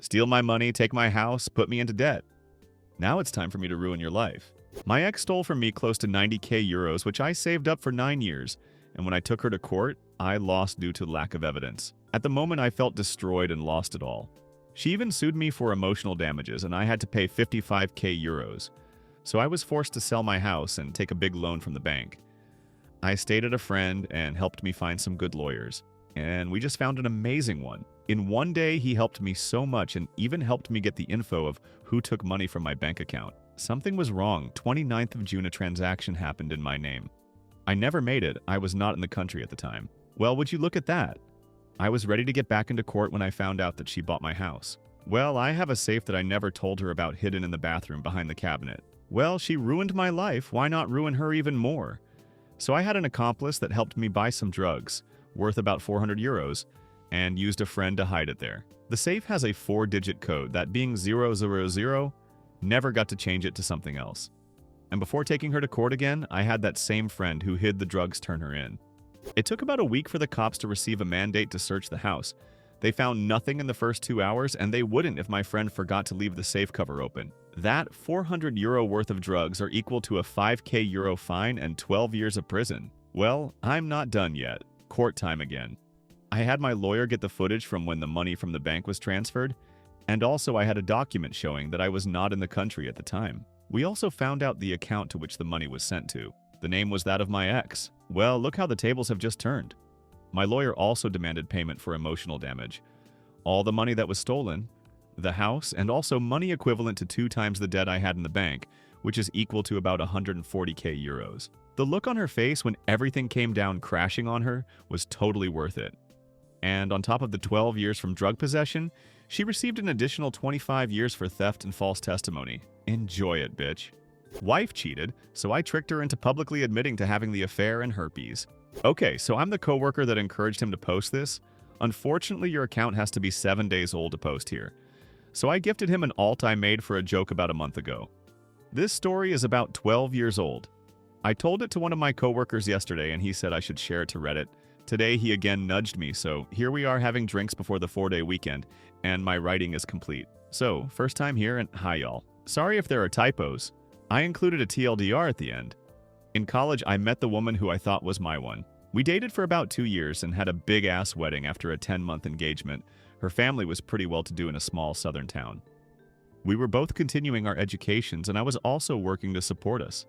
steal my money, take my house, put me into debt. Now it's time for me to ruin your life. My ex stole from me close to 90k euros, which I saved up for 9 years, and when I took her to court, I lost due to lack of evidence. At the moment, I felt destroyed and lost it all. She even sued me for emotional damages, and I had to pay 55k euros. So I was forced to sell my house and take a big loan from the bank. I stayed at a friend and helped me find some good lawyers, and we just found an amazing one. In one day, he helped me so much and even helped me get the info of who took money from my bank account. Something was wrong. 29th of June, a transaction happened in my name. I never made it. I was not in the country at the time. Well, would you look at that? I was ready to get back into court when I found out that she bought my house. Well, I have a safe that I never told her about hidden in the bathroom behind the cabinet. Well, she ruined my life. Why not ruin her even more? So I had an accomplice that helped me buy some drugs, worth about 400 euros, and used a friend to hide it there. The safe has a 4-digit code, that being 000, never got to change it to something else. And before taking her to court again, I had that same friend who hid the drugs turn her in. It took about a week for the cops to receive a mandate to search the house. They found nothing in the first 2 hours, and they wouldn't if my friend forgot to leave the safe cover open. That 400 euro worth of drugs are equal to a 5k euro fine and 12 years of prison. Well, I'm not done yet. Court time again. I had my lawyer get the footage from when the money from the bank was transferred, and also I had a document showing that I was not in the country at the time. We also found out the account to which the money was sent to. The name was that of my ex. Well, look how the tables have just turned. My lawyer also demanded payment for emotional damage. All the money that was stolen, the house, and also money equivalent to 2 times the debt I had in the bank, which is equal to about 140k euros. The look on her face when everything came down crashing on her was totally worth it. And on top of the 12 years from drug possession, she received an additional 25 years for theft and false testimony. Enjoy it, bitch. Wife cheated, so I tricked her into publicly admitting to having the affair and herpes. Okay, so I'm the coworker that encouraged him to post this. Unfortunately, your account has to be 7 days old to post here. So I gifted him an alt I made for a joke about a month ago. This story is about 12 years old. I told it to one of my coworkers yesterday and he said I should share it to Reddit. Today he again nudged me, so here we are having drinks before the 4-day weekend, and my writing is complete. So, first time here and hi y'all. Sorry if there are typos. I included a TLDR at the end. In college, I met the woman who I thought was my one. We dated for about 2 years and had a big-ass wedding after a 10-month engagement. Her family was pretty well-to-do in a small southern town. We were both continuing our educations, and I was also working to support us.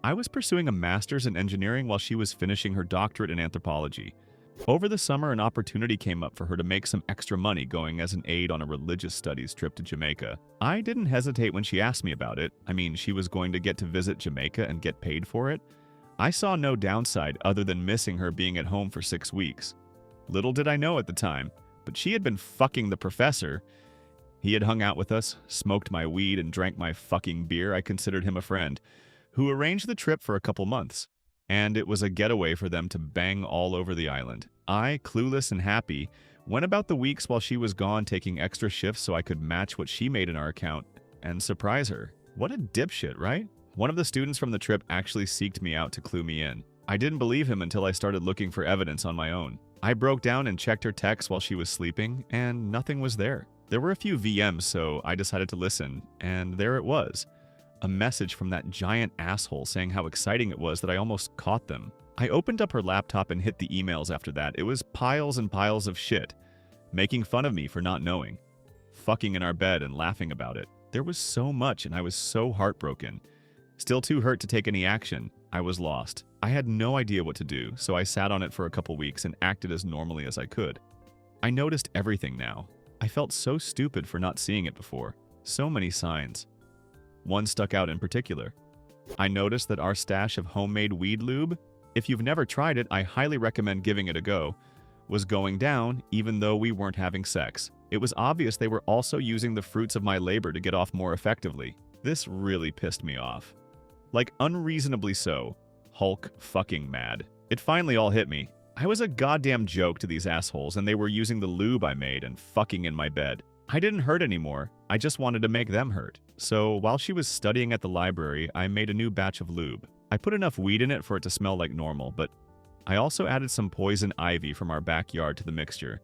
I was pursuing a master's in engineering while she was finishing her doctorate in anthropology. Over the summer, an opportunity came up for her to make some extra money going as an aide on a religious studies trip to Jamaica. I didn't hesitate when she asked me about it. I mean, she was going to get to visit Jamaica and get paid for it. I saw no downside other than missing her being at home for 6 weeks. Little did I know at the time, but she had been fucking the professor. He had hung out with us, smoked my weed, and drank my fucking beer. I considered him a friend, who arranged the trip for a couple months. And it was a getaway for them to bang all over the island. I, clueless and happy, went about the weeks while she was gone taking extra shifts so I could match what she made in our account and surprise her. What a dipshit, right? One of the students from the trip actually seeked me out to clue me in. I didn't believe him until I started looking for evidence on my own. I broke down and checked her texts while she was sleeping, and nothing was there. There were a few VMs, so I decided to listen, and there it was. A message from that giant asshole saying how exciting it was that I almost caught them. I opened up her laptop and hit the emails after that. It was piles and piles of shit, making fun of me for not knowing, fucking in our bed and laughing about it. There was so much and I was so heartbroken. Still too hurt to take any action. I was lost. I had no idea what to do, so I sat on it for a couple weeks and acted as normally as I could. I noticed everything now. I felt so stupid for not seeing it before. So many signs. One stuck out in particular. I noticed that our stash of homemade weed lube, if you've never tried it, I highly recommend giving it a go, was going down even though we weren't having sex. It was obvious they were also using the fruits of my labor to get off more effectively. This really pissed me off. Like unreasonably so. Hulk fucking mad. It finally all hit me. I was a goddamn joke to these assholes and they were using the lube I made and fucking in my bed. I didn't hurt anymore. I just wanted to make them hurt. So while she was studying at the library, I made a new batch of lube. I put enough weed in it for it to smell like normal, but I also added some poison ivy from our backyard to the mixture.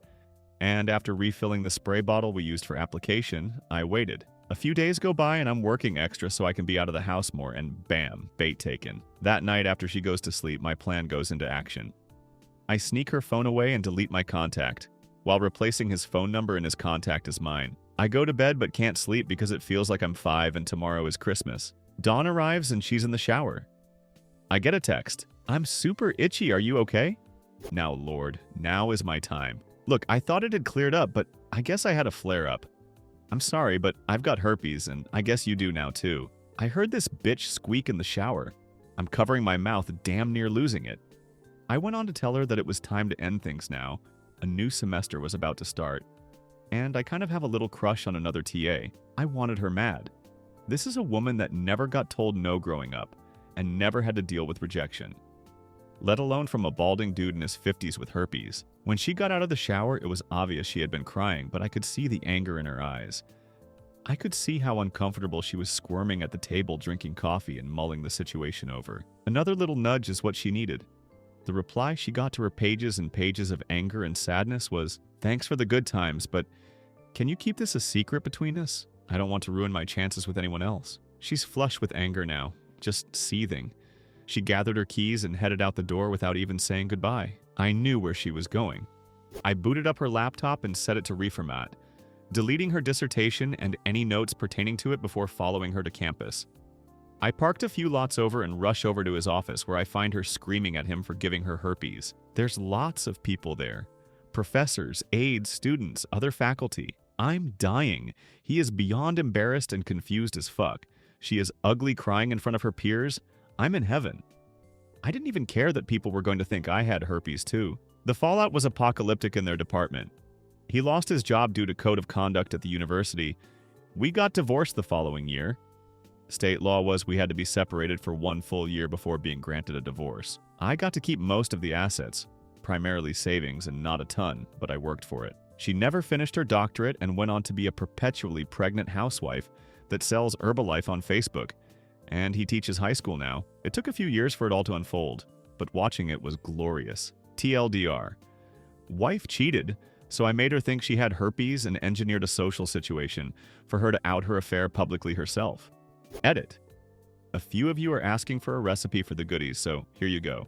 And after refilling the spray bottle we used for application, I waited. A few days go by and I'm working extra so I can be out of the house more, and bam, bait taken. That night after she goes to sleep, my plan goes into action. I sneak her phone away and delete my contact, while replacing his phone number and his contact as mine. I go to bed but can't sleep because it feels like I'm 5 and tomorrow is Christmas. Dawn arrives and she's in the shower. I get a text. "I'm super itchy, are you okay?" Now, Lord, now is my time. Look, I thought it had cleared up, but I guess I had a flare-up. I'm sorry, but I've got herpes, and I guess you do now too. I heard this bitch squeak in the shower. I'm covering my mouth, damn near losing it. I went on to tell her that it was time to end things now. A new semester was about to start. And I kind of have a little crush on another TA. I wanted her mad. This is a woman that never got told no growing up, and never had to deal with rejection, let alone from a balding dude in his 50s with herpes. When she got out of the shower, it was obvious she had been crying, but I could see the anger in her eyes. I could see how uncomfortable she was squirming at the table drinking coffee and mulling the situation over. Another little nudge is what she needed. The reply she got to her pages and pages of anger and sadness was, "Thanks for the good times, but can you keep this a secret between us? I don't want to ruin my chances with anyone else." She's flush with anger now, just seething. She gathered her keys and headed out the door without even saying goodbye. I knew where she was going. I booted up her laptop and set it to reformat, deleting her dissertation and any notes pertaining to it before following her to campus. I parked a few lots over and rush over to his office where I find her screaming at him for giving her herpes. There's lots of people there. Professors, aides, students, other faculty. I'm dying. He is beyond embarrassed and confused as fuck. She is ugly crying in front of her peers. I'm in heaven. I didn't even care that people were going to think I had herpes too. The fallout was apocalyptic in their department. He lost his job due to code of conduct at the university. We got divorced the following year. State law was we had to be separated for 1 full year before being granted a divorce. I got to keep most of the assets, primarily savings and not a ton, but I worked for it. She never finished her doctorate and went on to be a perpetually pregnant housewife that sells Herbalife on Facebook. And he teaches high school now. It took a few years for it all to unfold, but watching it was glorious. TLDR. Wife cheated, so I made her think she had herpes and engineered a social situation for her to out her affair publicly herself. Edit. A few of you are asking for a recipe for the goodies, so here you go.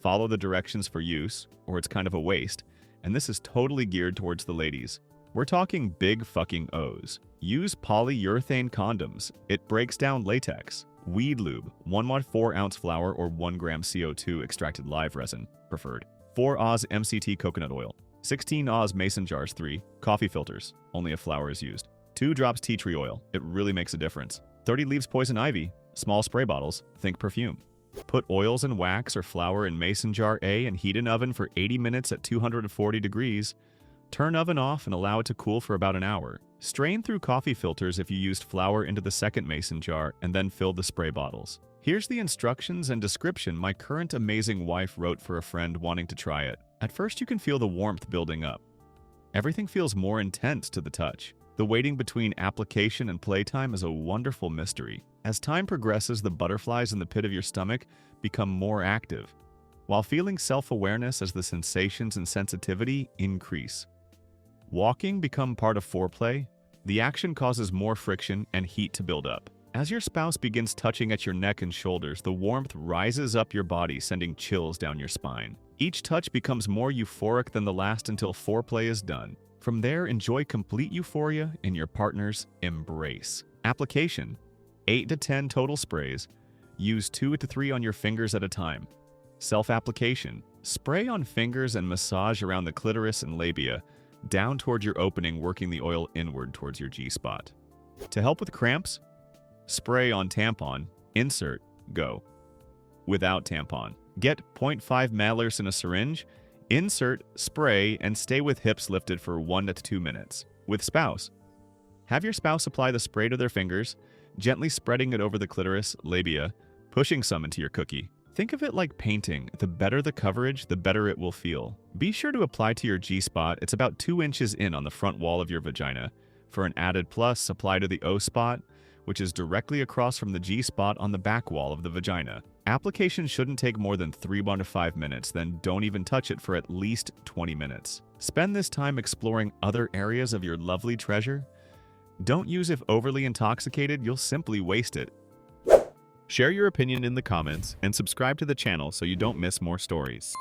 Follow the directions for use, or it's kind of a waste, and this is totally geared towards the ladies. We're talking big fucking O's. Use polyurethane condoms. It breaks down latex. Weed lube, 1 mod 4 ounce flour or 1 gram CO2 extracted live resin, preferred. 4 Oz MCT coconut oil. 16 Oz mason jars 3. Coffee filters, only if flour is used. 2 drops tea tree oil, it really makes a difference. 30 leaves poison ivy, small spray bottles, think perfume. Put oils and wax or flour in mason jar A and heat in oven for 80 minutes at 240 degrees. Turn oven off and allow it to cool for about an hour. Strain through coffee filters if you used flour into the second mason jar and then fill the spray bottles. Here's the instructions and description my current amazing wife wrote for a friend wanting to try it. At first you can feel the warmth building up. Everything feels more intense to the touch. The waiting between application and playtime is a wonderful mystery. As time progresses, the butterflies in the pit of your stomach become more active, while feeling self-awareness as the sensations and sensitivity increase. Walking become part of foreplay. The action causes more friction and heat to build up. As your spouse begins touching at your neck and shoulders, the warmth rises up your body, sending chills down your spine. Each touch becomes more euphoric than the last until foreplay is done. From there, enjoy complete euphoria in your partner's embrace. Application: 8 to 10 total sprays. Use 2 to 3 on your fingers at a time. Self-application: spray on fingers and massage around the clitoris and labia, down toward your opening, working the oil inward towards your G-spot. To help with cramps, spray on tampon, insert, go. Without tampon, get 0.5 milliliters in a syringe, insert, spray, and stay with hips lifted for 1 to 2 minutes. With spouse, have your spouse apply the spray to their fingers, gently spreading it over the clitoris, labia, pushing some into your cookie. Think of it like painting. The better the coverage, the better it will feel. Be sure to apply to your G-spot. It's about 2 inches in on the front wall of your vagina. For an added plus, apply to the O-spot, which is directly across from the G-spot on the back wall of the vagina. Application shouldn't take more than 3 to 5 minutes, then don't even touch it for at least 20 minutes. Spend this time exploring other areas of your lovely treasure. Don't use if overly intoxicated, you'll simply waste it. Share your opinion in the comments and subscribe to the channel so you don't miss more stories.